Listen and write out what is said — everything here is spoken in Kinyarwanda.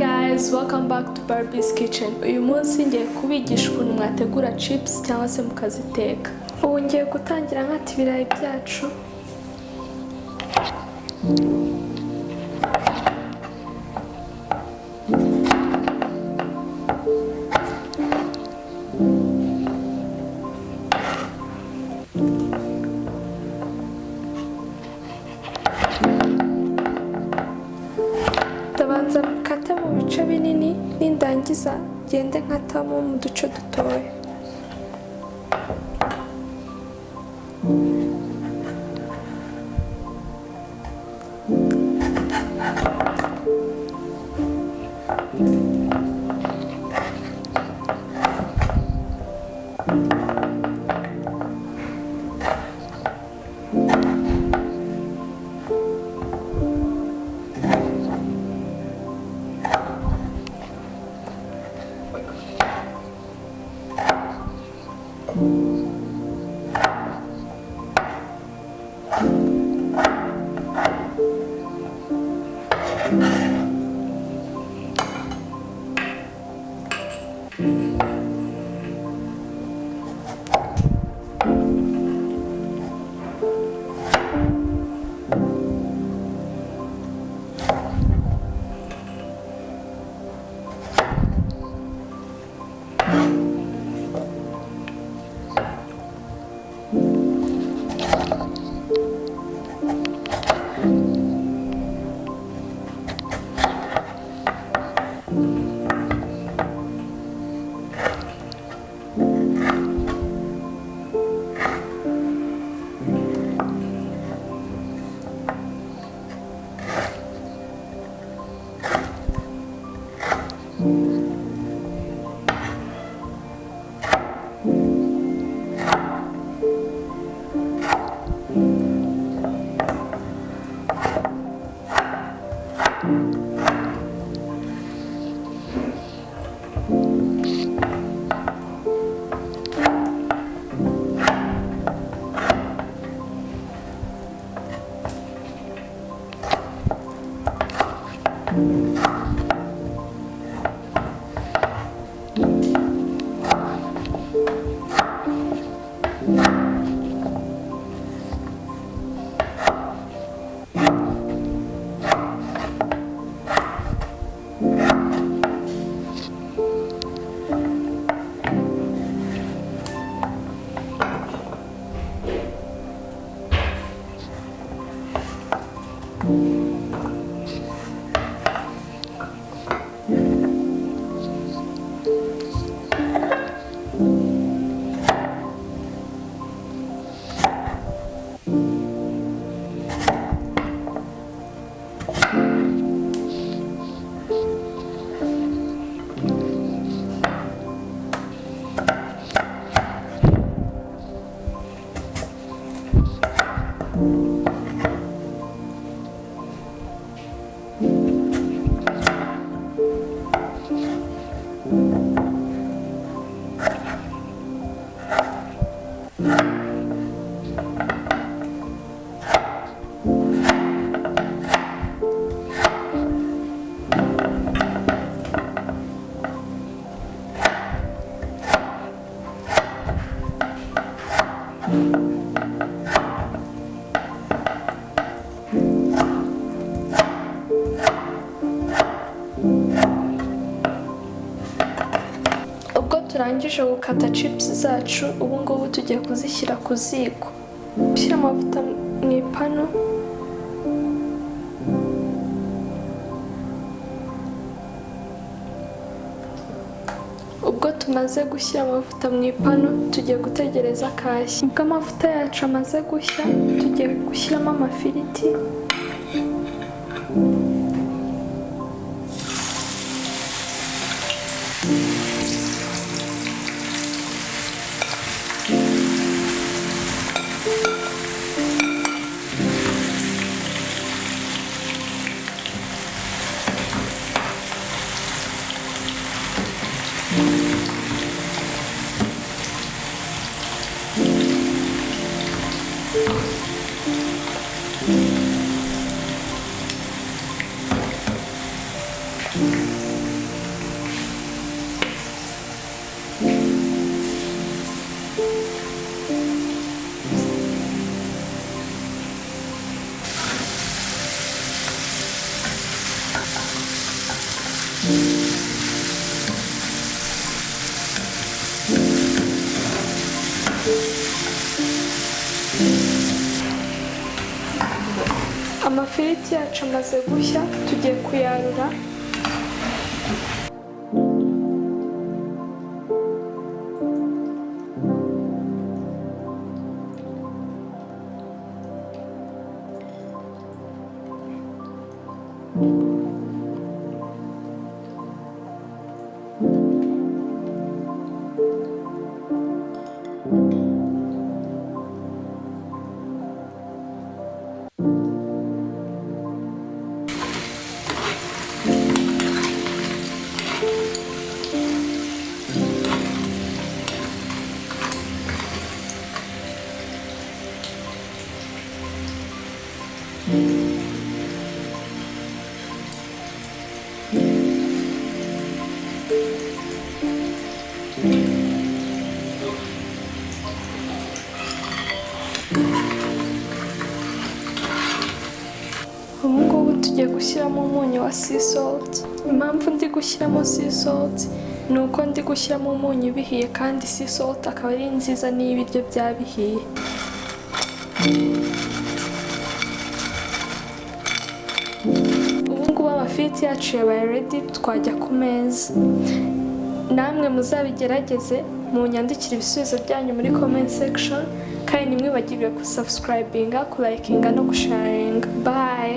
guys, welcome back to Barbie's kitchen. Uyu munsi ngiye kubigisha ukuntu mwategura chips cyangwa se mukaziteka. Ubu ngiye gutangira nkata ibirayi byacu. Ndabanza mukata mu bice binini nindangiza ngende nkatamo mu duce dutoya. Turangije gukata chips zacu, ubu ngubu tugiye kuzishyira ku ziko. Ushyira amavuta mu ipanu. Ubwo tumaze gushyira amavuta mu ipanu, tugiye gutegereza akashya. Ubwo amavuta yacu amaze gushya, tugiye gushyiramo amafiriti. Amafiriti yacu amaze gushya, tugiye kuyarura. Ubu ngubu tugiye gushyiramo umunyu wa sea salt. Impamvu ndi gushyiramo sea salt ni uko ndi gushyiramo umunyu bihiye, kandi sea salt akaba ari nziza n'iyo ibiryo byabihiye. Ubu ngubu amafiriti yacu yabaye ready, twajya ku meza. Namwe muzabigerageze, munyandikire ibisubizo byanyu muri comment section, kandi ntimwibagirwe kusubscribinga, kulayikinga no gusharinga. Bye!